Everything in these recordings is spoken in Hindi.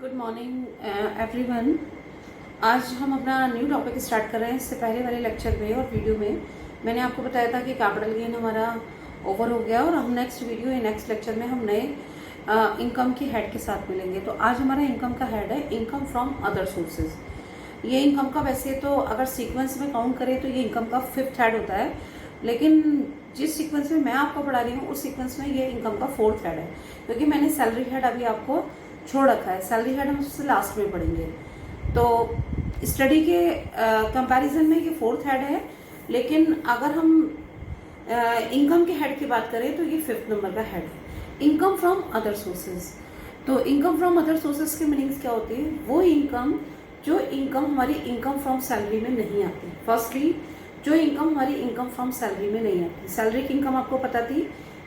Good morning everyone. आज हम अपना न्यू टॉपिक स्टार्ट कर रहे हैं। इससे पहले वाले लेक्चर में और वीडियो में मैंने आपको बताया था कि कैपिटल गेन हमारा ओवर हो गया और हम नेक्स्ट लेक्चर में हम नए इनकम की हेड के साथ मिलेंगे। तो आज हमारा इनकम का हेड है इनकम फ्रॉम अदर सोर्सेज। ये इनकम का वैसे तो अगर सीक्वेंस में काउंट करें तो ये इनकम का 5th हेड होता है, लेकिन जिस सीक्वेंस में मैं आपको पढ़ा रही हूँ उस सीक्वेंस में ये इनकम का 4th हेड है, क्योंकि मैंने सैलरी हेड अभी आपको छोड़ रखा है। सैलरी हेड हम उससे लास्ट में पढ़ेंगे। तो स्टडी के कंपैरिजन में ये 4th हेड है, लेकिन अगर हम इनकम के हेड की बात करें तो ये 5th नंबर का हेड है, इनकम फ्रॉम अदर सोर्सेज। तो इनकम फ्रॉम अदर सोर्सेज के मीनिंग्स क्या होती है? वो इनकम जो इनकम हमारी इनकम फ्रॉम सैलरी में नहीं आती। फर्स्टली जो इनकम हमारी इनकम फ्रॉम सैलरी में नहीं आती। सैलरी की इनकम आपको पता थी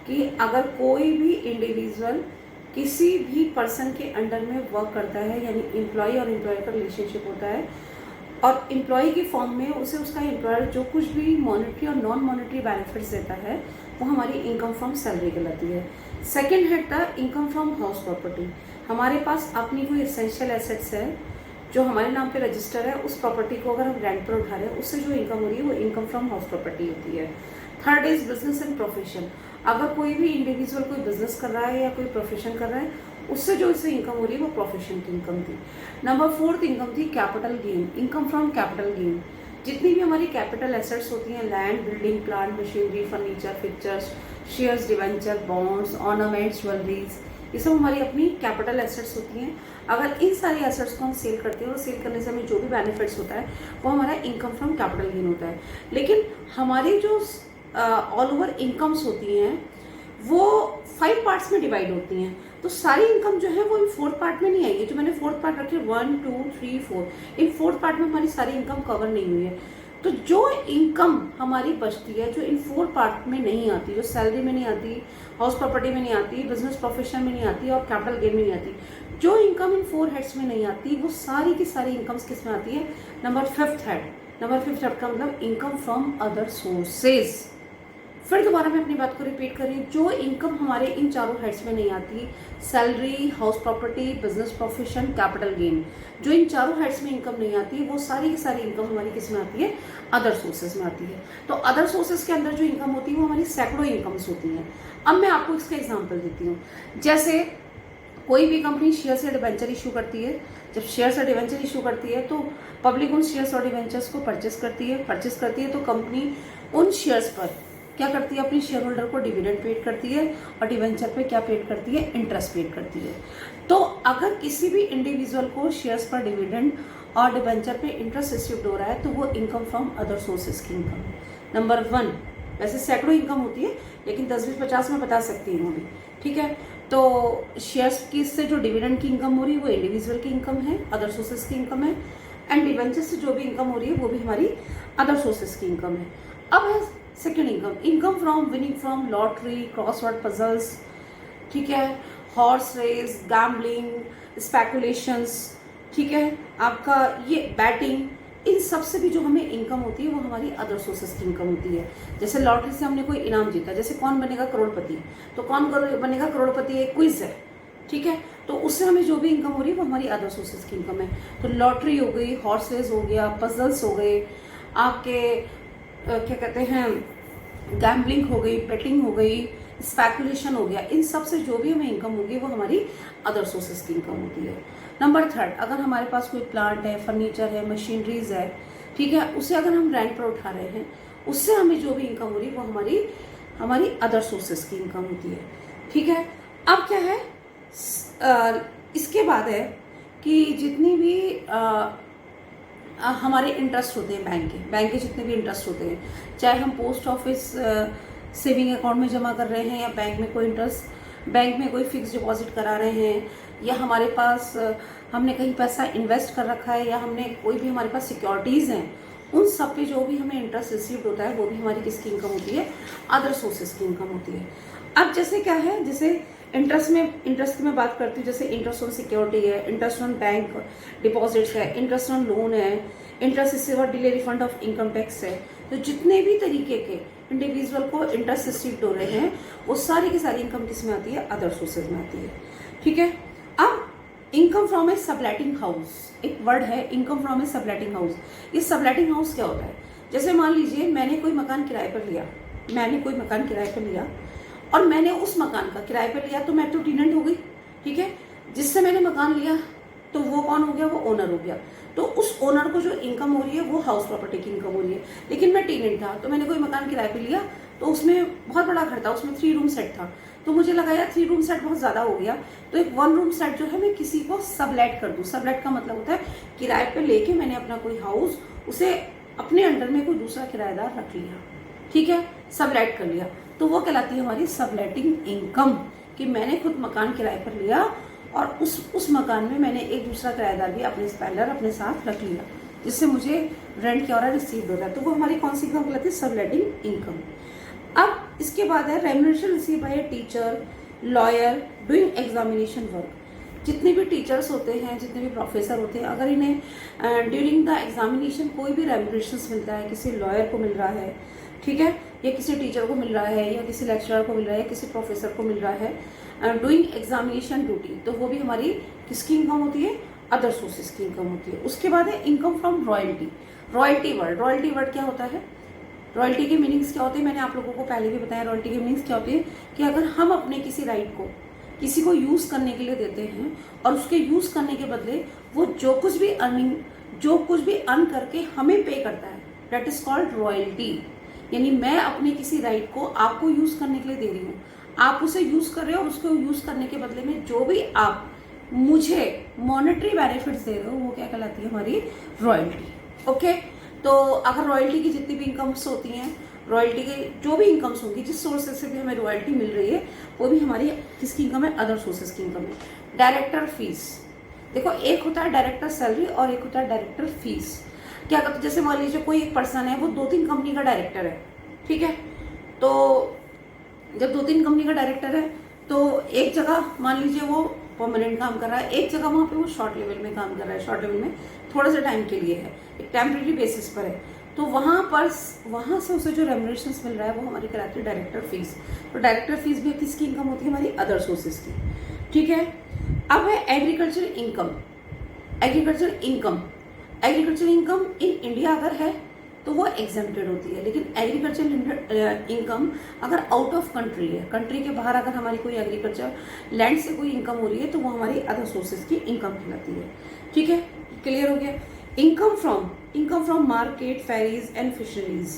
कि अगर कोई भी इंडिविजुअल किसी भी पर्सन के अंडर में वर्क करता है, यानी एम्प्लॉय और एम्प्लॉयर का रिलेशनशिप होता है, और एम्प्लॉय की फॉर्म में उसे उसका एम्प्लॉयर जो कुछ भी मॉनेटरी और नॉन मॉनेटरी बेनिफिट्स देता है वो हमारी इनकम फ्रॉम सैलरी कहलाती है। सेकेंड हेड था इनकम फ्रॉम हाउस प्रॉपर्टी। हमारे पास अपनी कोई एसेंशियल एसेट्स है जो हमारे नाम पे रजिस्टर है, उस प्रॉपर्टी को अगर हम रेंट पर उठा रहे हैं उससे जो इनकम हो रही है वो इनकम फ्रॉम हाउस प्रॉपर्टी होती है। Third is business and profession. अगर कोई भी इंडिविजुअल कोई बिजनेस कर रहा है या कोई प्रोफेशन कर रहा है उससे जो इससे इनकम हो रही है वो प्रोफेशन की इनकम थी। नंबर 4th इनकम थी capital gain, income from capital gain. जितनी भी हमारी कैपिटल एसेट्स होती हैं, land, building, plant, machinery, furniture, fixtures, shares, debenture, bonds, ornaments, jewelleries, ये सब हमारी अपनी कैपिटल एसेट्स होती हैं। अगर इन सारी एसेट्स को हम सेल करते हैं और सेल करने से हमें जो भी बेनिफिट्स होता है वो हमारा इनकम फ्रॉम कैपिटल गेन होता है। लेकिन हमारी जो ऑल ओवर इनकम्स होती हैं वो 5 पार्ट्स में डिवाइड होती हैं। तो सारी इनकम जो है वो इन 4th पार्ट में नहीं आएगी। जो मैंने 4th पार्ट रखे 1, 2, 3, 4, इन 4th पार्ट में हमारी सारी इनकम कवर नहीं हुई है। तो जो इनकम हमारी बचती है जो इन 4 पार्ट में नहीं आती, जो सैलरी में नहीं आती, हाउस प्रॉपर्टी में नहीं आती, बिजनेस प्रोफेशन में नहीं आती और कैपिटल गेन में नहीं आती, जो इनकम इन 4 हेड्स में नहीं आती वो सारी की सारी इनकम्स किस में आती है? Number 5th head. Number 5th head का मतलब इनकम फ्रॉम अदर सोर्सेज। फिर दोबारा मैं अपनी बात को रिपीट कर रही हूँ, जो इनकम हमारे इन चारों हेड्स में नहीं आती, salary, house property, business profession, capital gain, जो इन चारों हेड्स में इनकम नहीं आती वो सारी की सारी इनकम हमारी किस में आती है? अदर सोर्सेज में आती है। तो अदर सोर्सेज के अंदर जो इनकम होती है वो हमारी सैकड़ों इनकम्स होती हैं। अब मैं आपको इसका एग्जाम्पल देती हूँ। जैसे कोई भी कंपनी शेयर से डिवेंचर इशू करती है। जब शेयर से डिवेंचर इशू करती है तो पब्लिक उन शेयर्स और डिवेंचर्स को परचेस करती है तो कंपनी उन शेयर्स पर क्या करती है? अपनी शेयर होल्डर को डिविडेंड पेड करती है और डिवेंचर पे क्या पेड करती है? इंटरेस्ट पेड करती है। तो अगर किसी भी इंडिविजुअल को शेयर्स पर डिविडेंड और डिवेंचर पे इंटरेस्ट रिसीव्ड हो रहा है तो वो इनकम फ्रॉम अदर सोर्सेज की इनकम है। नंबर 1, वैसे सैकड़ों इनकम होती है लेकिन 10, 20, 50 में बता सकती हूँ अभी, ठीक है। तो शेयर्स की से जो डिविडेंड की इनकम हो रही है वो इंडिविजुअल की इनकम है, अदर सोर्सेज की इनकम है। एंड डिवेंचर से जो भी इनकम हो रही है वो भी हमारी अदर सोर्सेज की इनकम है। अब है second income from winning from lottery, crossword puzzles, ठीक है, हॉर्स रेस, गैम्बलिंग, स्पेकुलेशंस, ठीक है, आपका ये बैटिंग, इन सब से भी जो हमें इनकम होती है वो हमारी अदर सोर्सेज की इनकम होती है। जैसे लॉटरी से हमने कोई इनाम जीता, जैसे कौन बनेगा करोड़पति, तो कौन बनेगा करोड़पति एक क्विज है, ठीक है, तो उससे हमें जो भी इनकम हो रही है वो हमारी अदर सोर्सेज की इनकम है। तो लॉटरी हो गई, हॉर्स रेस हो गया, पजल्स हो गए, आपके क्या कहते हैं, गैम्बलिंग हो गई, बेटिंग हो गई, स्पेकुलेशन हो गया, इन सब से जो भी हमें इनकम होगी वो हमारी अदर सोर्सेज की इनकम होती है। नंबर 3, अगर हमारे पास कोई प्लांट है, फर्नीचर है, मशीनरीज है, ठीक है, उसे अगर हम रेंट पर उठा रहे हैं उससे हमें जो भी इनकम हो रही है वो हमारी अदर सोर्सेज की इनकम होती है, ठीक है। अब क्या है, इसके बाद है कि जितनी भी हमारे इंटरेस्ट होते हैं बैंक के जितने भी इंटरेस्ट होते हैं, चाहे हम पोस्ट ऑफिस सेविंग अकाउंट में जमा कर रहे हैं या बैंक में कोई फिक्स डिपॉजिट करा रहे हैं, या हमारे पास हमने कहीं पैसा इन्वेस्ट कर रखा है, या हमने कोई भी हमारे पास सिक्योरिटीज़ हैं, उन सब पे जो भी हमें इंटरेस्ट रिसीव्ड होता है वो भी हमारी किसकी इनकम होती है? अदर सोर्सेज की इनकम होती है। अब जैसे क्या है, जैसे इंटरेस्ट की मैं बात करती हूँ, जैसे इंटरेस्ट ऑन सिक्योरिटी है, इंटरेस्ट ऑन बैंक डिपॉजिट्स है, इंटरेस्ट ऑन लोन है, इंटरेस्ट रिसीव और delay refund of income tax है। तो जितने भी तरीके के इंडिविजुअल को इंटरेस्ट रिसीव्ड हो रहे हैं वो सारी की सारी इनकम किस में आती है? अदर सोर्सेज में आती है, ठीक है। अब income from A subletting house, एक वर्ड है income from A subletting house. ये सबलेटिंग हाउस क्या होता है? जैसे मान लीजिए मैंने कोई मकान किराए पर लिया, और मैंने उस मकान का किराए पर लिया, तो मैं तो टेनेंट हो गई, ठीक है। जिससे मैंने मकान लिया तो वो कौन हो गया? वो ओनर हो गया। तो उस ओनर को जो इनकम हो रही है वो हाउस प्रॉपर्टी की इनकम हो रही है। लेकिन मैं टेनेंट था, तो मैंने कोई मकान किराए पे लिया, तो उसमें बहुत बड़ा घर था, उसमें 3 रूम सेट था। तो मुझे लगा यार 3 रूम सेट बहुत ज्यादा हो गया, तो एक 1 रूम सेट जो है मैं किसी को सबलेट कर दूं। सबलेट का मतलब होता है किराए पे लेके मैंने अपना कोई हाउस, उसे अपने अंडर में कोई दूसरा किराएदार रख लिया, ठीक है, सबलेट कर लिया। तो वो कहलाती है हमारी सबलेटिंग इनकम, कि मैंने खुद मकान किराए पर लिया और उस मकान में मैंने एक दूसरा किराएदार भी अपने स्पेलर अपने साथ रख लिया, जिससे मुझे रेंट क्या हो रहा है? रिसीव हो रहा है। तो वो हमारी कौन सी इनकम कहलाती है? Subletting income. अब इसके बाद है remuneration receive by a teacher, lawyer doing examination work. जितने भी टीचर्स होते हैं, जितने भी प्रोफेसर होते हैं, अगर इन्हें ड्यूरिंग द एग्जामिनेशन कोई भी रेम्यूनरेशन मिलता है, किसी लॉयर को मिल रहा है, ठीक है, या किसी टीचर को मिल रहा है, या किसी लेक्चरर को मिल रहा है, या किसी प्रोफेसर को मिल रहा है डूइंग एग्जामिनेशन ड्यूटी, तो वो भी हमारी किसकी इनकम होती है? अदर सोर्सेज की इनकम होती है। उसके बाद है income from royalty. Royalty word क्या होता है? रॉयल्टी के मीनिंग्स क्या होते हैं? मैंने आप लोगों को पहले भी बताया। रॉयल्टी के मीनिंग्स क्या होते हैं कि अगर हम अपने किसी राइट को किसी को यूज करने के लिए देते हैं और उसके यूज करने के बदले वो जो कुछ भी अर्न करके हमें पे करता है, दैट इज कॉल्ड रॉयल्टी। यानी मैं अपने किसी राइट को आपको यूज करने के लिए दे रही हूँ, आप उसे यूज कर रहे हो और उसको यूज करने के बदले में जो भी आप मुझे मॉनेटरी बेनिफिट्स दे रहे हो, वो क्या कहलाती है? हमारी रॉयल्टी। ओके, तो अगर रॉयल्टी की जितनी भी इनकम्स होती हैं, रॉयल्टी के जो भी इनकम्स होंगी, जिस सोर्सेज से भी हमें रॉयल्टी मिल रही है, वो भी हमारी किसकी इनकम है? अदर सोर्सेज की इनकम है। डायरेक्टर फीस, देखो एक होता है डायरेक्टर सैलरी और एक होता है डायरेक्टर फीस। क्या करते, जैसे मान लीजिए कोई एक पर्सन है, वो 2-3 कंपनी का डायरेक्टर है, ठीक है। तो जब 2-3 कंपनी का डायरेक्टर है, तो एक जगह मान लीजिए वो परमानेंट काम कर रहा है, एक जगह वहां पे वो शॉर्ट लेवल में काम कर रहा है, शॉर्ट लेवल में थोड़ा सा टाइम के लिए है, एक टेम्परेरी बेसिस पर है। तो वहां से उसे जो रेम्यूनरेशन मिल रहा है वो हमारी कहलाती है डायरेक्टर फीस। तो डायरेक्टर फीस भी किसकी इनकम होती है? हमारी अदर सोर्सेज की, ठीक है। अब है agriculture income. Agriculture income in India अगर है तो वो एग्जेम्प्टेड होती है, लेकिन एग्रीकल्चर इनकम अगर आउट ऑफ कंट्री है, कंट्री के बाहर अगर हमारी कोई एग्रीकल्चर लैंड से कोई इनकम हो रही है, तो वो हमारी अदर सोर्सेज की इनकम कहलाती है, ठीक है। क्लियर हो गया? Income from market, ferries and fisheries.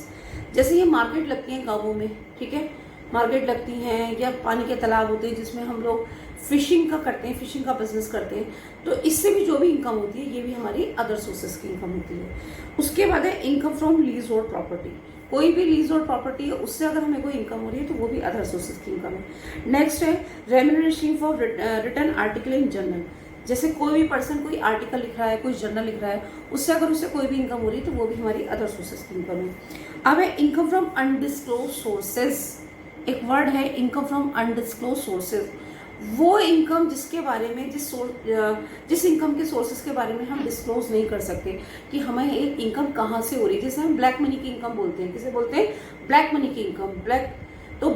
जैसे ये मार्केट लगती है गांवों में, ठीक है, मार्केट लगती हैं या पानी के तालाब होते हैं जिसमें हम लोग फिशिंग का करते हैं, फिशिंग का बिजनेस करते हैं, तो इससे भी जो भी इनकम होती है ये भी हमारी अदर सोर्सेज की इनकम होती है। उसके बाद है income from lease hold property. कोई भी लीज होल्ड प्रॉपर्टी है, उससे अगर हमें कोई इनकम हो रही है तो वो भी अदर सोर्सेज की इनकम है। नेक्स्ट है remuneration for written article in journal. जैसे कोई भी पर्सन कोई आर्टिकल लिख रहा है, कोई जर्नल लिख रहा है, उससे अगर उसे कोई भी इनकम हो रही है तो वो भी हमारी अदर सोर्सेज की इनकम है। अब है इनकम फ्रॉम अनडिस्क्लोज सोर्सेज। एक वर्ड है इनकम फ्रॉम अनडिस्क्लोज सोर्सेज। वो इनकम जिसके बारे में जिस इनकम के सोर्सेज के बारे में हम डिस्क्लोज नहीं कर सकते कि हमें एक इनकम कहाँ से हो रही है। जैसे हम ब्लैक मनी की इनकम बोलते हैं, किसे बोलते हैं? ब्लैक मनी की इनकम। तो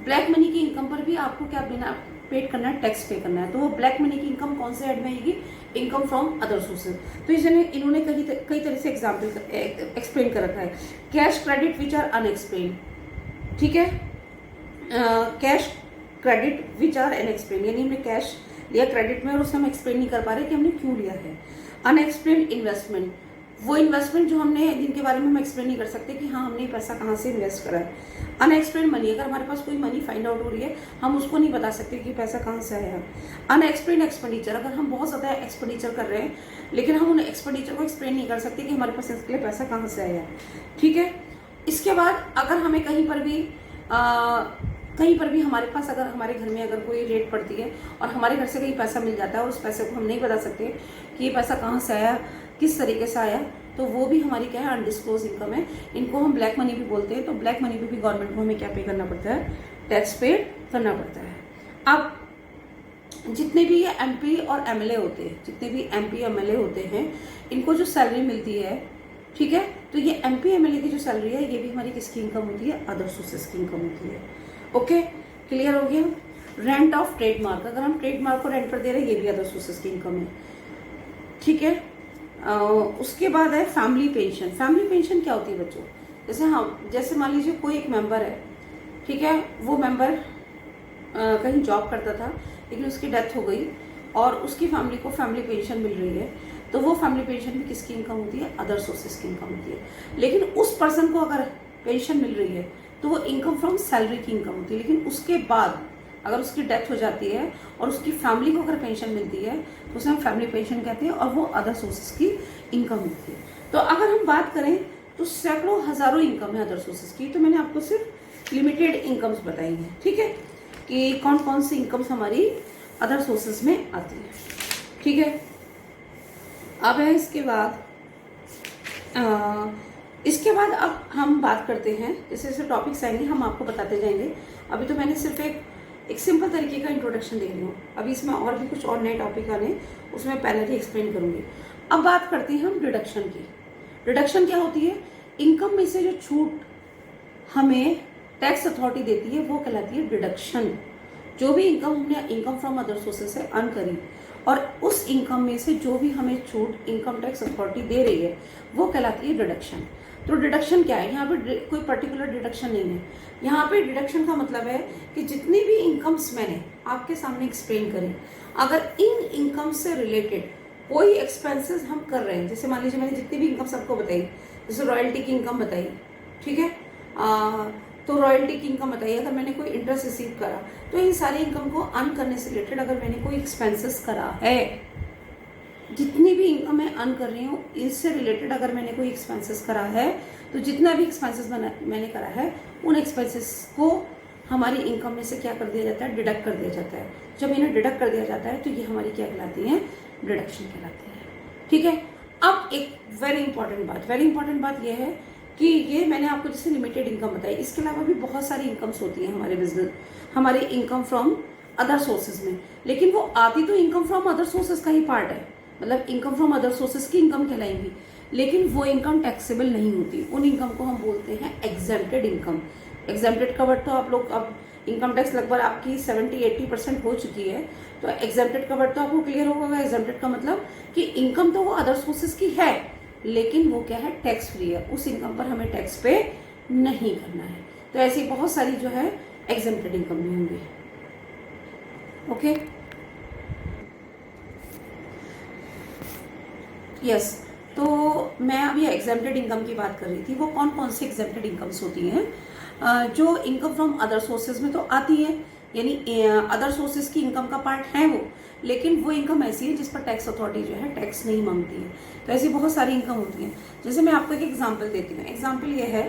ब्लैक मनी की इनकम पर भी आपको क्या बिना पेड करना है? टैक्स पे करना है। तो वो ब्लैक मनी की इनकम कौन से ऐड में आएगी? Income from other sources. तो इन्होंने कई तरह से एग्जाम्पल एक्सप्लेन कर रखा है। Cash credit which are unexplain, ठीक है, cash credit which are unexplain, यानी हमने कैश लिया क्रेडिट में और उससे हम एक्सप्लेन नहीं कर पा रहे कि हमने क्यों लिया है। अनएक्सप्लेन इन्वेस्टमेंट, वो इन्वेस्टमेंट जो हमने जिनके बारे में हम एक्सप्लेन नहीं कर सकते कि हाँ हमने पैसा कहाँ से इन्वेस्ट करा है। अनएक्सप्लेन मनी, अगर हमारे पास कोई मनी फाइंड आउट हो रही है, हम उसको नहीं बता सकते कि पैसा कहाँ से आया है। अनएक्सप्लेन एक्सपेंडिचर, अगर हम बहुत ज़्यादा एक्सपेंडिचर कर रहे हैं लेकिन हम उन एक्सपेंडिचर को एक्सप्लेन नहीं कर सकते कि हमारे पास इसके लिए पैसा कहाँ से आया है, ठीक है। इसके बाद अगर हमें कहीं पर भी हमारे पास अगर हमारे घर में अगर कोई रेट पड़ती है और हमारे घर से कहीं पैसा मिल जाता है और उस पैसे को हम नहीं बता सकते कि ये पैसा कहाँ से आया, किस तरीके से आया, तो वो भी हमारी क्या है? अनडिस्क्लोज इनकम है। इनको हम ब्लैक मनी भी बोलते हैं। तो ब्लैक मनी पे भी गवर्नमेंट को हमें क्या पे करना पड़ता है? टैक्स पे करना पड़ता है। अब जितने भी ये एमपी और एमएलए होते हैं, जितने भी एमपी एमएलए होते हैं, इनको जो सैलरी मिलती है, ठीक है, तो ये एमपी एमएलए की जो सैलरी है ये भी हमारी किसकी इनकम होती है? अदर सोर्सेज की इनकम होती है। ओके, क्लियर हो गया? रेंट ऑफ ट्रेडमार्क, अगर हम ट्रेडमार्क को रेंट पर दे रहे हैं, ये भी अदर सोर्सेज की इनकम है, ठीक है। उसके बाद है फैमिली पेंशन। फैमिली पेंशन क्या होती है बच्चों? जैसे मान लीजिए कोई एक मेंबर है, ठीक है, वो मेंबर कहीं जॉब करता था लेकिन उसकी डेथ हो गई और उसकी फैमिली को फैमिली पेंशन मिल रही है, तो वो फैमिली पेंशन भी किसकी इनकम होती है? अदर सोर्सेज की इनकम होती है। लेकिन उस पर्सन को अगर पेंशन मिल रही है तो वो इनकम फ्रॉम सैलरी की इनकम होती है, लेकिन उसके बाद अगर उसकी डेथ हो जाती है और उसकी फैमिली को अगर पेंशन मिलती है तो उसे हम फैमिली पेंशन कहते हैं और वो अदर सोर्सेज की इनकम होती है। तो अगर हम बात करें तो सैकड़ों हजारों इनकम है अदर सोर्सेज की, तो मैंने आपको सिर्फ लिमिटेड इनकम्स बताई हैं, ठीक है, कि कौन कौन सी इनकम्स हमारी अदर सोर्सेज में आती है, ठीक है। अब है इसके बाद अब हम बात करते हैं, जैसे जैसे टॉपिक्स आएंगे हम आपको बताते जाएंगे। अभी तो मैंने सिर्फ एक सिंपल तरीके का इंट्रोडक्शन दे रही हूँ, अभी इसमें और भी कुछ और नए टॉपिक आने, उसमें पहले ही एक्सप्लेन करूंगी। अब बात करते हैं हम डिडक्शन की। डिडक्शन क्या होती है? इनकम में से जो छूट हमें टैक्स अथॉरिटी देती है वो कहलाती है डिडक्शन। जो भी इनकम हमने इनकम फ्रॉम अदर सोर्सेज से अर्न करी और उस इनकम में से जो भी हमें छूट इनकम टैक्स अथॉरिटी दे रही है वो कहलाती है डिडक्शन। तो डिडक्शन क्या है? यहाँ पे कोई पर्टिकुलर डिडक्शन नहीं है। यहाँ पे डिडक्शन का मतलब है कि जितनी भी इनकम्स मैंने आपके सामने एक्सप्लेन करी, अगर इन इनकम से रिलेटेड कोई एक्सपेंसेस हम कर रहे हैं, जैसे मान लीजिए मैंने जितनी भी इनकम सबको बताई, जैसे रॉयल्टी की इनकम बताई, ठीक है, तो रॉयल्टी की इनकम बताई, अगर मैंने कोई इंटरेस्ट रिसीव करा, तो इन सारी इनकम को अर्न करने से रिलेटेड अगर मैंने कोई एक्सपेंसेस करा है, जितनी भी इनकम मैं अर्न कर रही हूँ इससे रिलेटेड अगर मैंने कोई एक्सपेंसेस करा है, तो जितना भी एक्सपेंसेस मैंने करा है उन एक्सपेंसेस को हमारी इनकम में से क्या कर दिया जाता है? डिडक्ट कर दिया जाता है। जब इन्हें डिडक्ट कर दिया जाता है तो ये हमारी क्या कहलाती है? डिडक्शन कहलाती है, ठीक है। अब एक वेरी इंपॉर्टेंट बात यह है कि ये मैंने आपको जैसे लिमिटेड इनकम बताई, इसके अलावा भी बहुत सारी इनकम्स होती हैं हमारे बिजनेस, हमारे इनकम फ्रॉम अदर सोर्सेज में, लेकिन वो आती तो इनकम फ्रॉम अदर सोर्सेज का ही पार्ट है, मतलब इनकम फ्रॉम अदर सोर्सेज की इनकम कहलाएंगी, लेकिन वो इनकम टैक्सेबल नहीं होती। उन इनकम को हम बोलते हैं एग्जेम्प्टेड इनकम। एग्जेम्प्टेड का वर्ड तो आप लोग, अब इनकम टैक्स लगभग आपकी 70-80% हो चुकी है, तो एग्जेम्प्टेड का वर्ड तो आपको क्लियर होगा। एग्जेम्प्टेड का मतलब कि इनकम तो वो अदर सोर्सेज की है, लेकिन वो क्या है? टैक्स फ्री है, उस इनकम पर हमें टैक्स पे नहीं करना है। तो ऐसी बहुत सारी जो है एग्जेम्प्टेड इनकम भी होंगी, ओके, यस। तो मैं अभी एग्जेम्प्टेड इनकम की बात कर रही थी। वो कौन कौन सी एग्जेम्प्टेड इनकम्स होती हैं? जो इनकम फ्रॉम अदर सोर्सेज में तो आती है, यानी अदर सोर्सेज की इनकम का पार्ट है वो, लेकिन वो इनकम ऐसी है जिस पर टैक्स अथॉरिटी जो है टैक्स नहीं मांगती है। तो ऐसी बहुत सारी इनकम होती है। जैसे मैं आपको एक एग्जांपल देती हूँ। एग्जांपल ये है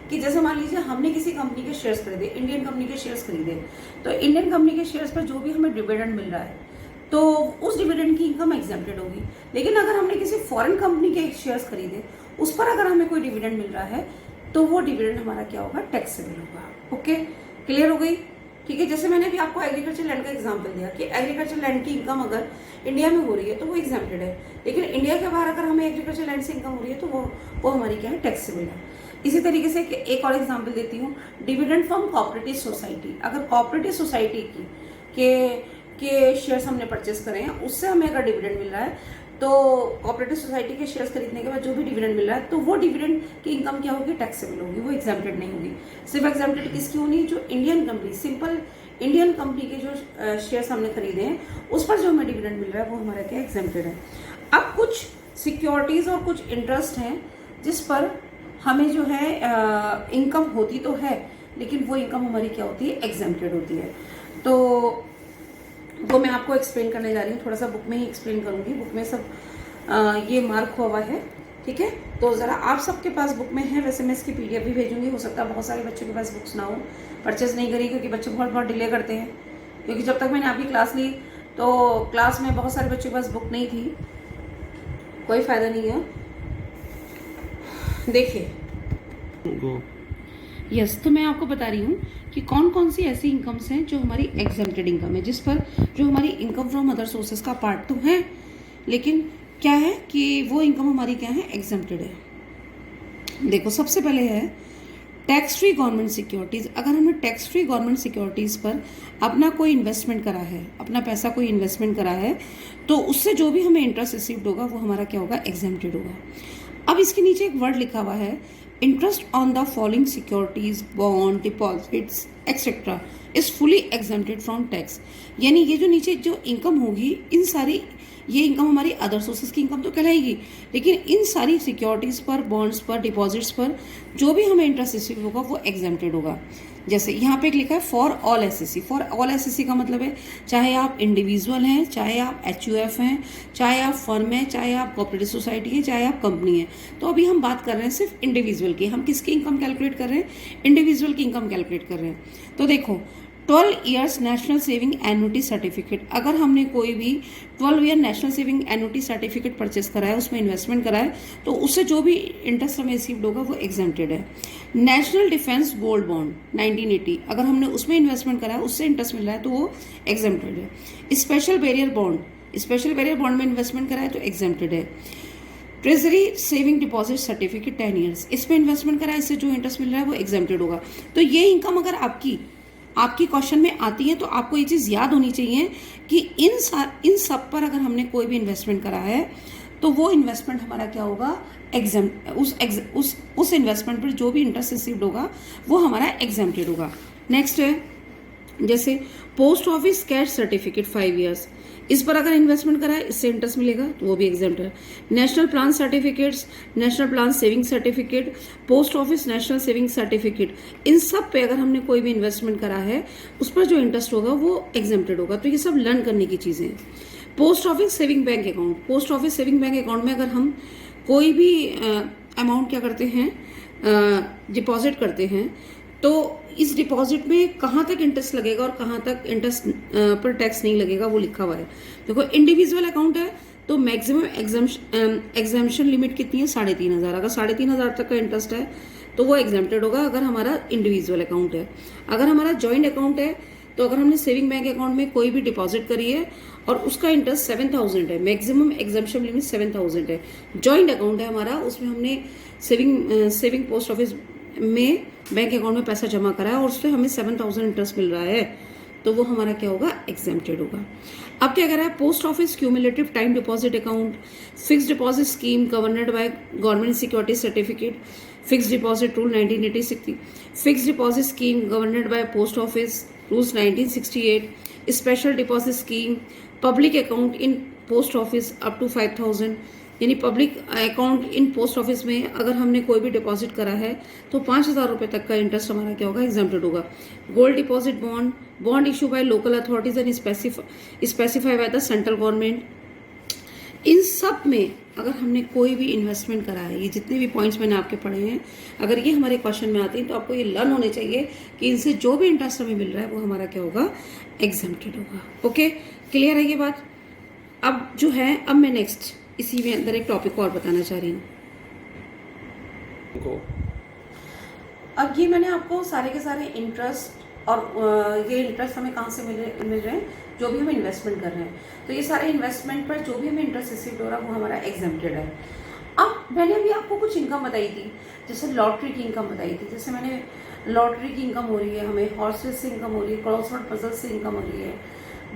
कि जैसे मान लीजिए हमने किसी कंपनी के शेयर्स खरीदे, इंडियन कंपनी के शेयर्स खरीदे, तो इंडियन कंपनी के शेयर्स पर जो भी हमें डिविडेंड मिल रहा है तो उस डिविडेंड की इनकम एग्जेम्प्टेड होगी। लेकिन अगर हमने किसी फॉरेन कंपनी के शेयर्स खरीदे, उस पर अगर हमें कोई डिविडेंड मिल रहा है तो वो डिविडेंड हमारा क्या होगा? टैक्सेबल होगा। ओके, क्लियर हो गई? ठीक है। जैसे मैंने भी आपको एग्रीकल्चर लैंड का एग्जांपल दिया कि एग्रीकल्चर लैंड की इनकम अगर इंडिया में हो रही है तो वो एग्जेम्प्टेड है, लेकिन इंडिया के बाहर अगर हमें एग्रीकल्चर लैंड से इनकम हो रही है तो वो हमारी क्या है? टैक्सेबल है। इसी तरीके से एक और एग्जांपल देती हूँ, डिविडेंड फ्रॉम कोऑपरेटिव सोसाइटी। अगर कोऑपरेटिव सोसाइटी के शेयर्स हमने परचेस करे हैं, उससे हमें अगर डिविडेंड मिल रहा है तो कोऑपरेटिव सोसाइटी के शेयर्स खरीदने के बाद जो भी डिविडेंड मिल रहा है तो वो डिविडेंड की इनकम क्या होगी? टैक्सेबल होगी, वो एग्जेम्प्टेड नहीं होगी। सिर्फ एग्जेम्प्टेड किसकी होनी? जो Indian company, simple Indian company के जो शेयर्स हमने खरीदे हैं उस पर जो हमें डिविडेंड मिल रहा है वो हमारा क्या? एग्जेम्प्टेड है। अब कुछ सिक्योरिटीज और कुछ इंटरेस्ट हैं जिस पर हमें जो है इनकम होती तो है, लेकिन वो इनकम हमारी क्या होती है? एग्जेम्प्टेड होती है। तो वो मैं आपको एक्सप्लेन करने जा रही हूँ, थोड़ा सा बुक में ही एक्सप्लेन करूंगी। बुक में सब ये मार्क हुआ है, ठीक है। तो ज़रा आप सबके पास बुक में है, वैसे मैं इसकी PDF भी भेजूंगी। हो सकता है बहुत सारे बच्चों के पास बुक्स ना हो, परचेज नहीं करी, क्योंकि बच्चे बहुत डिले करते हैं। क्योंकि जब तक मैंने आपकी क्लास ली तो क्लास में बहुत सारे बच्चों के पास बुक नहीं थी। कोई फायदा नहीं है। देखिए, यस, तो मैं आपको बता रही हूँ कि कौन कौन सी ऐसी इनकम्स हैं जो हमारी एग्जेम्प्टेड इनकम है, जिस पर जो हमारी इनकम फ्रॉम अदर सोर्सेज का पार्ट तो है, लेकिन क्या है कि वो इनकम हमारी क्या है? एग्जेम्प्टेड है। देखो, सबसे पहले है टैक्स फ्री गवर्नमेंट सिक्योरिटीज़, अगर हमने टैक्स फ्री गवर्नमेंट सिक्योरिटीज़ पर अपना कोई इन्वेस्टमेंट करा है, अपना पैसा कोई इन्वेस्टमेंट करा है, तो उससे जो भी हमें इंटरेस्ट रिसीव्ड होगा वो हमारा क्या होगा, एग्जेम्प्टेड होगा। अब इसके नीचे एक वर्ड लिखा हुआ है, interest on the following securities, bond, deposits etcetera is fully exempted from tax. यानी ये जो नीचे जो इनकम होगी, इन सारी ये इनकम हमारी अदर सोर्सेज की इनकम तो कहलाएगी, लेकिन इन सारी सिक्योरिटीज़ पर, बॉन्ड्स पर, डिपॉजिट्स पर जो भी हमें इंटरेस्ट रिसीव होगा वो एग्जेम्प्टेड होगा। जैसे यहाँ पे एक लिखा है for all SSC. For all SSC का मतलब है चाहे आप इंडिविजुअल हैं, चाहे आप एचयूएफ हैं, चाहे आप फर्म हैं, चाहे आप कोऑपरेटिव सोसाइटी है, चाहे आप कंपनी है। तो अभी हम बात कर रहे हैं सिर्फ इंडिविजुअल की। हम किसकी इनकम कैलकुलेट कर रहे हैं, इंडिविजुअल की इनकम कैलकुलेट कर रहे हैं। तो देखो 12 years national saving annuity certificate, अगर हमने कोई भी 12 year national saving annuity certificate purchase करा है, उसमें इन्वेस्टमेंट करा है, तो उससे जो भी इंटरेस्ट हमें रिसीव्ड होगा वो एग्जेम्प्टेड है। नेशनल डिफेंस गोल्ड बॉन्ड 1980, अगर हमने उसमें इन्वेस्टमेंट करा है, उससे इंटरेस्ट मिल रहा है तो वो एग्जेम्प्टेड है। Special barrier bond, special barrier bond में इन्वेस्टमेंट करा है तो एग्जेम्प्टेड है। Treasury saving deposit certificate 10 years, इसमें इन्वेस्टमेंट करा है, इससे जो इंटरेस्ट मिल रहा है वो एग्जेम्प्टेड होगा। तो ये इनकम अगर आपकी क्वेश्चन में आती है तो आपको ये चीज़ याद होनी चाहिए कि इन सब पर अगर हमने कोई भी इन्वेस्टमेंट करा है तो वो इन्वेस्टमेंट हमारा क्या होगा, उस इन्वेस्टमेंट पर जो भी इंटरेस्ट रिसीव्ड होगा वो हमारा एग्जेम्प्टेड होगा। नेक्स्ट है जैसे post office cash certificate 5 years, इस पर अगर इन्वेस्टमेंट करा है इससे इंटरेस्ट मिलेगा तो वो भी एग्जेम्प्ट है। National plan certificates, national plan saving certificate, post office national saving certificate, इन सब पे अगर हमने कोई भी इन्वेस्टमेंट करा है उस पर जो इंटरेस्ट होगा वो एग्जेम्प्टेड होगा। तो ये सब लर्न करने की चीज़ें हैं। Post office saving bank account, post office saving bank account में अगर हम कोई भी अमाउंट क्या करते हैं, डिपॉजिट करते हैं, तो इस डिपॉजिट में कहाँ तक इंटरेस्ट लगेगा और कहाँ तक इंटरेस्ट पर टैक्स नहीं लगेगा वो लिखा हुआ है। देखो इंडिविजुअल अकाउंट है तो मैक्सिमम एग्जाम्पशन लिमिट कितनी है, 3,500। अगर 3,500 तक का इंटरेस्ट है तो वो एग्जेम्प्टेड होगा अगर हमारा इंडिविजुअल अकाउंट है। अगर हमारा जॉइंट अकाउंट है तो अगर हमने सेविंग बैंक अकाउंट में कोई भी डिपॉजिट करी है और उसका इंटरेस्ट 7,000 है, मैक्सिमम एग्जाम्पशन लिमिट 7,000 है। जॉइंट अकाउंट है हमारा, उसमें हमने सेविंग पोस्ट ऑफिस में बैंक अकाउंट में पैसा जमा करा है और उससे हमें 7,000 इंटरेस्ट मिल रहा है, तो वो हमारा क्या होगा, एग्जेम्प्टेड होगा। अब क्या कह रहा है, post office cumulative time deposit account, fixed deposit scheme governed by government security certificate, fixed deposit rule 1986, fixed deposit scheme governed by post office rules 1968, special deposit scheme, public account in post office up to 5,000, यानी public account in post office में अगर हमने कोई भी डिपॉजिट करा है तो 5,000 रुपये तक का इंटरेस्ट हमारा क्या होगा, एग्जेम्प्टेड होगा। Gold deposit bond, bond issue by local authorities and specify by the central government, इन सब में अगर हमने कोई भी इन्वेस्टमेंट करा है, ये जितने भी पॉइंट्स मैंने आपके पढ़े हैं, अगर ये हमारे क्वेश्चन में आते हैं तो आपको ये लर्न होने चाहिए कि इनसे जो भी इंटरेस्ट हमें मिल रहा है वो हमारा क्या होगा, एग्जेम्प्टेड होगा। ओके, क्लियर है ये बात। अब जो है, अब मैं नेक्स्ट इसी में अंदर एक टॉपिक को और बताना चाह रही हूँ। अब ये मैंने आपको सारे के सारे इंटरेस्ट और ये इंटरेस्ट हमें कहाँ से मिल रहे हैं, जो भी हम इन्वेस्टमेंट कर रहे हैं, तो ये सारे इन्वेस्टमेंट पर जो भी हमें इंटरेस्ट रिसीव हो रहा है वो हमारा एग्जेम्प्टेड है। अब मैंने अभी आपको कुछ इनकम बताई थी, जैसे लॉटरी की इनकम बताई थी, जैसे मैंने लॉटरी की इनकम हो रही है, हमें हॉर्स रेस से इनकम हो रही है, क्रॉसवर्ड पजल से इनकम हो रही है,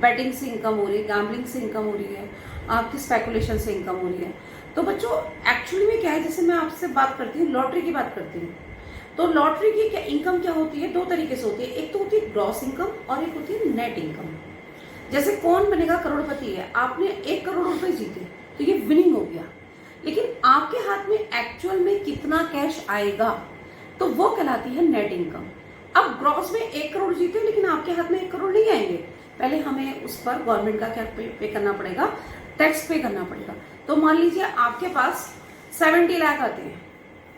बैटिंग से इनकम हो रही है, गैम्बलिंग से इनकम हो रही है, आपकी स्पेकुलेशन से इनकम हो रही है। तो बच्चों एक्चुअली में क्या है, जैसे मैं आपसे बात करती हूँ, लॉटरी की बात करती हूँ, तो लॉटरी की क्या इनकम क्या होती है, दो तरीके से होती है। एक तो होती है ग्रॉस इनकम और एक होती है नेट इनकम। जैसे कौन बनेगा करोड़पति है, आपने 1 करोड़ रुपए जीते तो ये विनिंग हो गया, लेकिन आपके हाथ में एक्चुअल में कितना कैश आएगा तो वो कहलाती है नेट इनकम। अब ग्रॉस में 1 करोड़ जीते लेकिन आपके हाथ में 1 करोड़ नहीं आएंगे, पहले हमें उस पर गवर्नमेंट का क्या पे करना पड़ेगा, टैक्स पे करना पड़ेगा। तो मान लीजिए आपके पास 70 लाख आते हैं,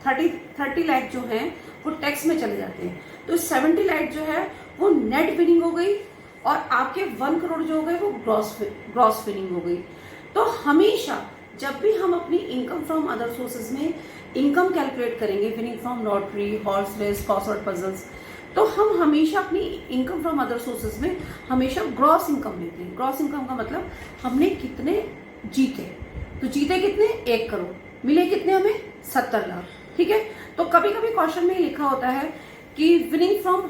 30 लाख जो हैं वो टैक्स में चले जाते हैं, तो 70 लाख जो है वो नेट विनिंग हो गई और आपके 1 करोड़ जो हो गए वो ग्रॉस विनिंग हो गई। तो हमेशा जब भी हम अपनी इनकम फ्रॉम अदर सोर्सेज में इनकम कैलकुलेट करेंगे, winning from lottery, horse race, crossword puzzles, तो हम हमेशा अपनी इनकम फ्रॉम अदर सोर्सेज में हमेशा ग्रॉस इनकम लेते हैं। ग्रॉस इनकम का मतलब हमने कितने जीते, तो जीते कितने, 1 करोड़, मिले कितने हमें, 70 लाख, ठीक है। तो कभी कभी क्वेश्चन में लिखा होता है कि विनिंग फ्रॉम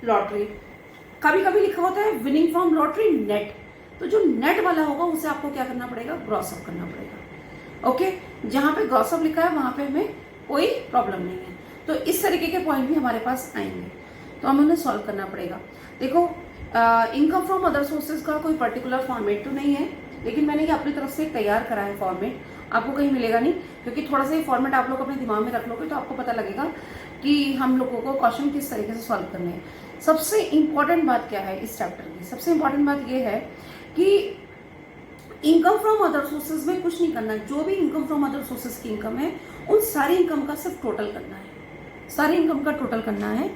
लॉटरी, कभी कभी लिखा होता है विनिंग फ्रॉम लॉटरी नेट। तो जो नेट वाला होगा उसे आपको क्या करना पड़ेगा, ग्रॉस अप करना पड़ेगा। ओके, जहां पे ग्रॉस अप लिखा है वहां पे हमें कोई प्रॉब्लम नहीं है। तो इस तरीके के पॉइंट भी हमारे पास आएंगे, तो हमें उन्हें सॉल्व करना पड़ेगा। देखो, इनकम फ्रॉम अदर सोर्सेज का कोई पर्टिकुलर फॉर्मेट तो नहीं है, लेकिन मैंने ये अपनी तरफ से तैयार करा है फॉर्मेट। आपको कहीं मिलेगा नहीं, क्योंकि थोड़ा सा ये फॉर्मेट आप लोग अपने दिमाग में रख लोगे तो आपको पता लगेगा कि हम लोगों को क्वेश्चन किस तरीके से सॉल्व करने हैं। सबसे इंपॉर्टेंट बात क्या है इस चैप्टर की, सबसे इंपॉर्टेंट बात ये है कि इनकम फ्रॉम अदर सोर्सेज में कुछ नहीं करना है। जो भी इनकम फ्रॉम अदर सोर्सेज की इनकम है, उन सारी इनकम का सिर्फ टोटल करना है, सारी इनकम का टोटल करना है।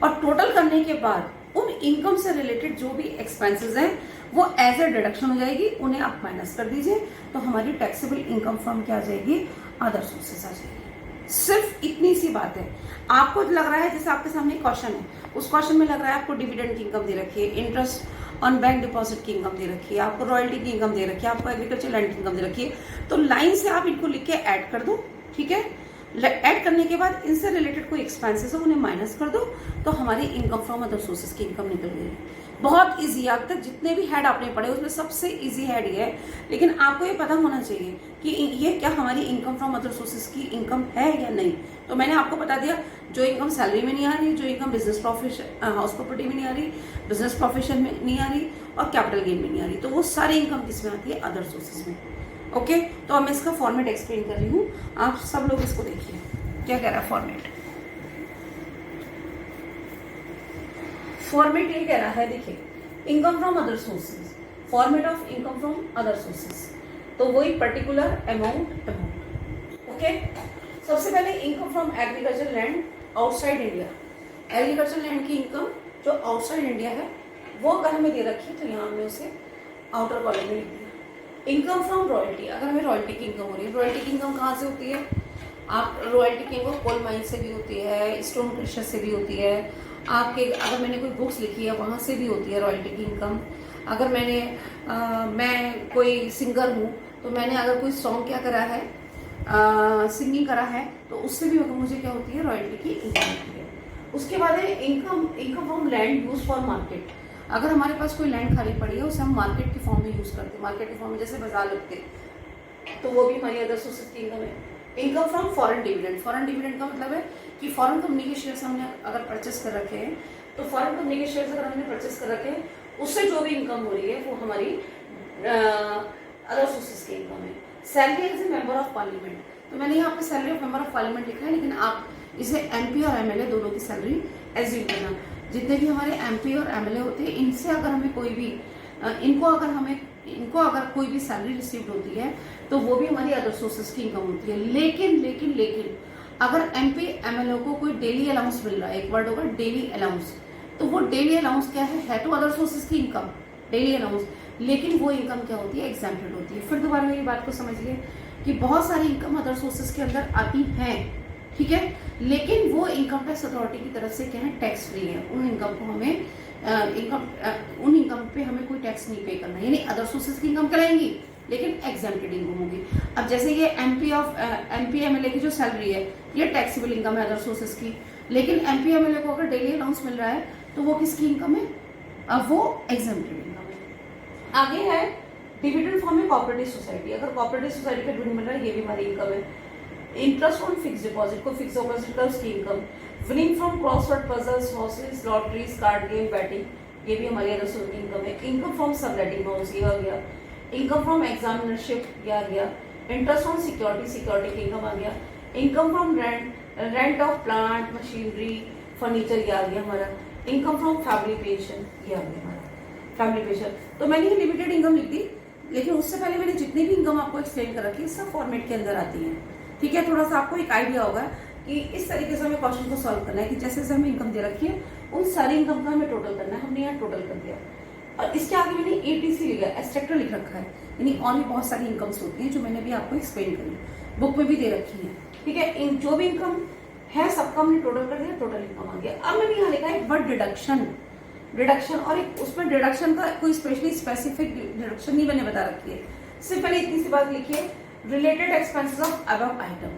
और टोटल करने के बाद उन इनकम से रिलेटेड जो भी एक्सपेंसेस हैं वो एज ए डिडक्शन हो जाएगी, उन्हें आप माइनस कर दीजिए, तो हमारी टैक्सेबल इनकम फ्रॉम क्या आ जाएगी, अदर सोर्सेज आ जाएगी। सिर्फ इतनी सी बात है। आपको लग रहा है जैसे आपके सामने क्वेश्चन है, उस क्वेश्चन में लग रहा है आपको डिविडेंड की इनकम दे रखी है, इंटरेस्ट ऑन बैंक डिपॉजिट की इनकम दे रखी है, आपको रॉयल्टी की इनकम दे रखी है, आपको एग्रीकल्चर लैंड की इनकम दे रखी है, तो लाइन से आप इनको लिख के ऐड कर दो। ठीक है, ऐड करने के बाद इनसे रिलेटेड कोई एक्सपेंसेस हो उन्हें माइनस कर दो, तो हमारी इनकम फ्रॉम अदर सोर्सेज की इनकम निकल गई। बहुत इजी है। अब तक जितने भी हेड आपने पढ़े उसमें सबसे इजी हेड ये है, लेकिन आपको ये पता होना चाहिए कि ये क्या हमारी इनकम फ्रॉम अदर सोर्सेज की इनकम है या नहीं। तो मैंने आपको बता दिया, जो इनकम सैलरी में नहीं आ रही, जो income business profession house property में नहीं आ रही, बिजनेस प्रोफेशन में नहीं आ रही और कैपिटल गेन में नहीं आ रही, तो वो सारी इनकम किस में आती है, अदर सोर्सेज में। ओके, तो अब मैं इसका फॉर्मेट एक्सप्लेन कर रही हूँ, आप सब लोग इसको देखिए क्या कह रहा है फॉर्मेट। फॉर्मेट ये कह रहा है, देखिए, income from other sources, format of income from other sources, तो वही पर्टिकुलर अमाउंट। ओके, सबसे पहले income from agriculture land outside India. Agriculture land की इनकम जो आउटसाइड इंडिया है वो अगर हमें दे रखी है तो यहाँ हमने उसे आउटर कॉलम में लिख दिया। इनकम फ्रॉम रॉयल्टी, अगर हमें रॉयल्टी की इनकम हो रही है, रॉयल्टी की इनकम कहाँ से होती है, आप रॉयल्टी की इनकम कोल माइन से भी होती है, स्टोन क्रशर से भी होती है, आपके अगर मैंने कोई बुक्स लिखी है वहाँ से भी होती है रॉयल्टी की इनकम। अगर मैं कोई सिंगर हूँ तो मैंने अगर कोई सॉन्ग क्या करा है, सिंगिंग करा है, तो उससे भी मुझे क्या होती है, रॉयल्टी की इनकम होती है। उसके बाद है income from land use for market. अगर हमारे पास कोई लैंड खाली पड़ी है उसे हम मार्केट के फॉर्म में यूज करते हैं, मार्केट के फॉर्म में जैसे बाजार लगते हैं, तो वो भी हमारी अदर सोर्सेज की इनकम है। Income from foreign dividend, foreign dividend का मतलब है कि फॉरेन कंपनी के शेयर्स हमने अगर परचेस कर रखे हैं, तो फॉरेन कंपनी के शेयर्स अगर हमने परचेस कर रखे हैं, उससे जो भी इनकम हो रही है वो हमारी अदर सोर्सेज की इनकम है। Salary as a member of parliament, तो मैंने यहाँ पे salary of member of parliament लिखा है, लेकिन आप इसे एमपी और एमएलए दोनों की सैलरी एज्यूम करना। जितने भी हमारे एमपी और एमएलए होते हैं, इनसे अगर हमें कोई भी इनको अगर कोई भी सैलरी रिसीव्ड होती है तो वो भी हमारी अदर सोर्सेज की इनकम होती है। लेकिन अगर एमपी एमएलए को कोई डेली अलाउंस मिल रहा है, एक वर्ड होगा डेली अलाउंस, तो वो डेली अलाउंस क्या है तो अदर सोर्सेज की इनकम डेली अलाउंस, लेकिन वो इनकम क्या होती है, एग्जैम्प्टेड होती है। फिर दोबारा मेरी बात को समझिए कि बहुत सारी इनकम अदर सोर्सेज के अंदर आती हैं, ठीक है, लेकिन वो इनकम टैक्स अथॉरिटी की तरफ से क्या है, टैक्स फ्री है। उन इनकम को हमें उन इनकम पे हमें कोई टैक्स नहीं पे करना, यानी अदर सोर्सेज की इनकम कहलाएंगी लेकिन एग्जेम्प्टेड इनकम होगी। अब जैसे ये एमपी एमएलए की जो सैलरी है ये टैक्सेबल इनकम है अदर सोर्सेज की, लेकिन एमपी एमएलए को अगर डेली अलाउंस मिल रहा है तो वो किसकी इनकम है, अब वो एग्जेम्प्टेड इनकम है। आगे है डिविडेंड फॉर्म में कोऑपरेटिव सोसाइटी, अगर कोऑपरेटिव सोसाइटी का डिविडेंड मिल रहा है ये भी हमारी इनकम है। इंटरेस्ट ऑन फिक्स डिपॉजिट को फिक्स डिपॉजिट का उसकी income. Winning from crossword puzzles, horses, lotteries, card game, batting, ये भी हमारी अदर सोर्स की इनकम है। इनकम फ्रॉम सबलेटिंग हाउस ये आ गया। इनकम फ्रॉम एग्जामिनरशिप ये आ गया। इंटरेस्ट ऑन सिक्योरिटी की इनकम आ गया। Income from rent of plant, machinery, furniture ये आ गया हमारा। इनकम फ्रॉम फैमिली पेंशन ये आ गया हमारा, फैमिली पेंशन। तो मैंने ये लिमिटेड इनकम लिख दी, लेकिन उससे पहले मैंने जितनी भी इनकम आपको एक्सप्लेन कर रखी है सब फॉर्मेट के अंदर आती है, ठीक है। थोड़ा सा आपको एक आइडिया होगा कि इस तरीके से हमें क्वेश्चन को सॉल्व करना है कि जैसे जैसे हमें इनकम दे रखी है उन सारी इनकम का हमें टोटल करना है। हमने यहाँ टोटल कर दिया और इसके आगे मैंने एटीसी लिखा है, एब्स्ट्रैक्टर लिख रखा है, यानी और भी बहुत सारी इनकम्स होती हैं जो मैंने भी आपको एक्सप्लेन करी, बुक में भी दे रखी है, ठीक है। इन जो भी इनकम है सबका हमने टोटल कर दिया, टोटल इनकम आ गया। अब मैंने यहाँ लिखा है वर्ड डिडक्शन और एक उसमें डिडक्शन का कोई स्पेशली स्पेसिफिक डिडक्शन नहीं मैंने बता रखी है, सिर्फ मैंने इतनी सी बात लिखी है, related expenses of above item.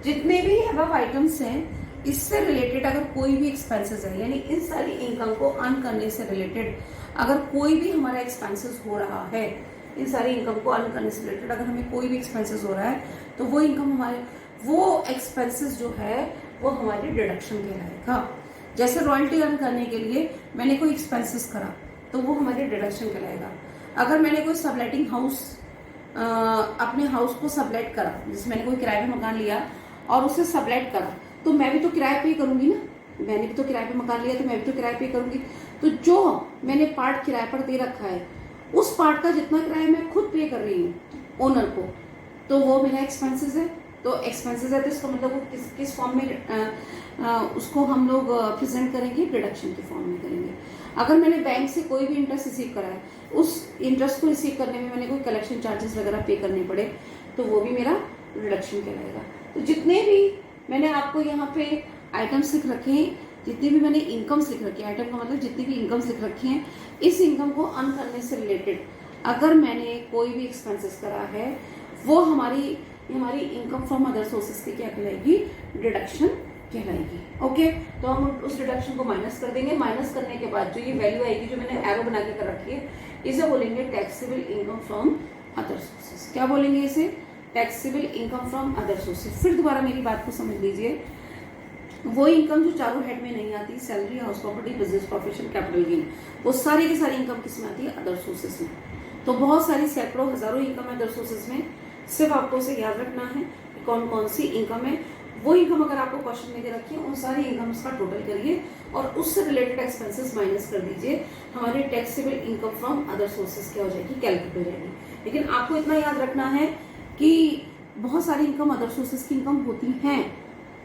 जितने भी अबव आइटम्स हैं इससे रिलेटेड अगर कोई भी एक्सपेंसेस है, यानी इन सारी इनकम को अर्न करने से रिलेटेड अगर कोई भी हमारा एक्सपेंसेस हो रहा है, इन सारी इनकम को अर्न करने से रिलेटेड अगर हमें कोई भी एक्सपेंसेस हो रहा है तो वो इनकम हमारे, वो एक्सपेंसेस जो है वो हमारे डिडक्शन कहलाएगा। जैसे रॉयल्टी अर्न करने के लिए मैंने कोई एक्सपेंसेस करा तो वो हमारे डिडक्शन कहलाएगा। अगर मैंने कोई सबलेटिंग हाउस, अपने हाउस को सबलेट करा, जैसे मैंने कोई किराए पे मकान लिया और उसे सबलेट करा, तो मैं भी तो किराया पे करूंगी ना, मैंने भी तो किराए पे मकान लिया तो मैं भी तो किराए पे करूंगी। तो जो मैंने पार्ट किराए पर दे रखा है उस पार्ट का जितना किराया मैं खुद पे कर रही हूँ ओनर को, तो वो मेरा एक्सपेंसेस है। तो एक्सपेंसेस है तो इसका मतलब वो किस फॉर्म में उसको हम लोग प्रेजेंट करेंगे, डिडक्शन के फॉर्म में करेंगे। अगर मैंने बैंक से कोई भी इंटरेस्ट रिसीव करा है, उस इंटरेस्ट को रिसीव करने में मैंने कोई कलेक्शन चार्जेस वगैरह पे करने पड़े तो वो भी मेरा रिडक्शन कहलाएगा। तो जितने भी मैंने आपको यहाँ पे आइटम्स लिख रखे हैं, जितनी भी मैंने इनकम्स लिख रखी है, आइटम का मतलब जितनी भी इनकम्स लिख रखी हैं, इस इनकम को अर्न करने से रिलेटेड अगर मैंने कोई भी एक्सपेंसेस करा है वो हमारी इनकम फ्रॉम अदर सोर्सेज की क्या कहलाएगी, डिडक्शन कहलाएगी। ओके, तो हम उस डिडक्शन को माइनस कर देंगे। माइनस करने के बाद जो ये वैल्यू आएगी, जो मैंने एरो बना के कर रखी है, इसे बोलेंगे taxable income from other sources. क्या बोलेंगे इसे, taxable income from other sources. फिर दोबारा मेरी बात को समझ लीजिए, वो इनकम जो चारों हेड में नहीं आती, salary, house property, business profession, capital gain, वो सारी की सारी इनकम किस में आती है, अदर सोर्सेज में। तो बहुत सारी सैकड़ों हजारों इनकम है अदर सोर्सेज में, सिर्फ आपको उसे याद रखना है कि कौन कौन सी इनकम है। वो इनकम अगर आपको क्वेश्चन में दे रखी है, उन सारी इनकम्स का टोटल करिए और उससे रिलेटेड एक्सपेंसेस माइनस कर दीजिए, हमारी taxable income from other sources क्या हो जाएगी, कैलकुलेट हो जाएगी। लेकिन आपको इतना याद रखना है कि बहुत सारी इनकम अदर सोर्सेज की इनकम होती हैं,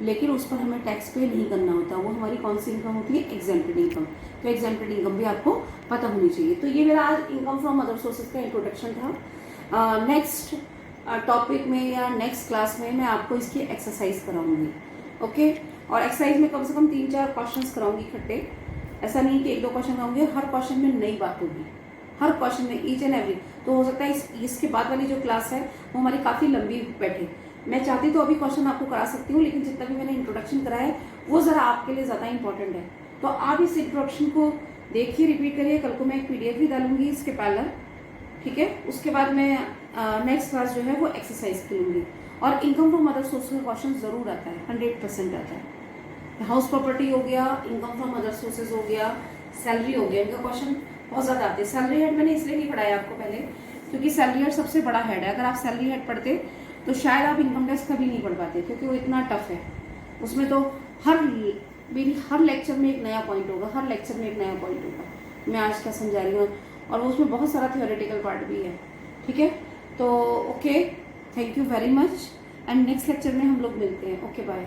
लेकिन उस पर हमें टैक्स पे नहीं करना होता। वो हमारी कौन सी इनकम होती है, एग्जेम्प्टेड इनकम। तो एग्जेम्प्टेड इनकम भी आपको पता होनी चाहिए। तो ये मेरा आज इनकम फ्रॉम अदर सोर्सेज का इंट्रोडक्शन था। नेक्स्ट टॉपिक में या नेक्स्ट क्लास में मैं आपको इसकी एक्सरसाइज कराऊंगी। ओके, और एक्सरसाइज में कम से कम 3-4 क्वेश्चंस कराऊंगी इकट्ठे। ऐसा नहीं कि 1-2 क्वेश्चन कराऊंगी, हर क्वेश्चन में नई बात होगी, हर क्वेश्चन में ईच एंड एवरी। तो हो सकता है इसके बाद वाली जो क्लास है वो हमारी काफी लंबी बैठे। मैं चाहती तो अभी क्वेश्चन आपको करा सकती हूँ, लेकिन जितना भी मैंने इंट्रोडक्शन कराया है वो जरा आपके लिए ज्यादा इंपॉर्टेंट है। तो आप इस इंट्रोडक्शन को देखिए, रिपीट करिए। कल को मैं एक PDF भी डालूंगी इसके पैरेलल, ठीक है। उसके बाद मैं नेक्स्ट क्लास जो है वो एक्सरसाइज की लूंगी। और इनकम फ्रॉम अदर सोर्स का क्वेश्चन जरूर आता है, 100% आता है। हाउस प्रॉपर्टी हो गया, इनकम फ्रॉम अदर सोर्सेज हो गया, सैलरी हो गया, इनका क्वेश्चन बहुत ज्यादा आते हैं। सैलरी हेड मैंने इसलिए नहीं पढ़ाया आपको पहले, क्योंकि सैलरी हेड सबसे बड़ा हेड है। अगर आप सैलरी हेड पढ़ते तो शायद आप इनकम टैक्स कभी नहीं पढ़ पाते, क्योंकि वो इतना टफ है। उसमें तो हर लेक्चर में एक नया पॉइंट होगा, हर लेक्चर में एक नया पॉइंट होगा। मैं आज क्या समझा रही हूँ, और उसमें बहुत सारा थियोरेटिकल पार्ट भी है, ठीक है। तो okay, thank you very much, and next lecture में हम लोग मिलते हैं। Okay, bye.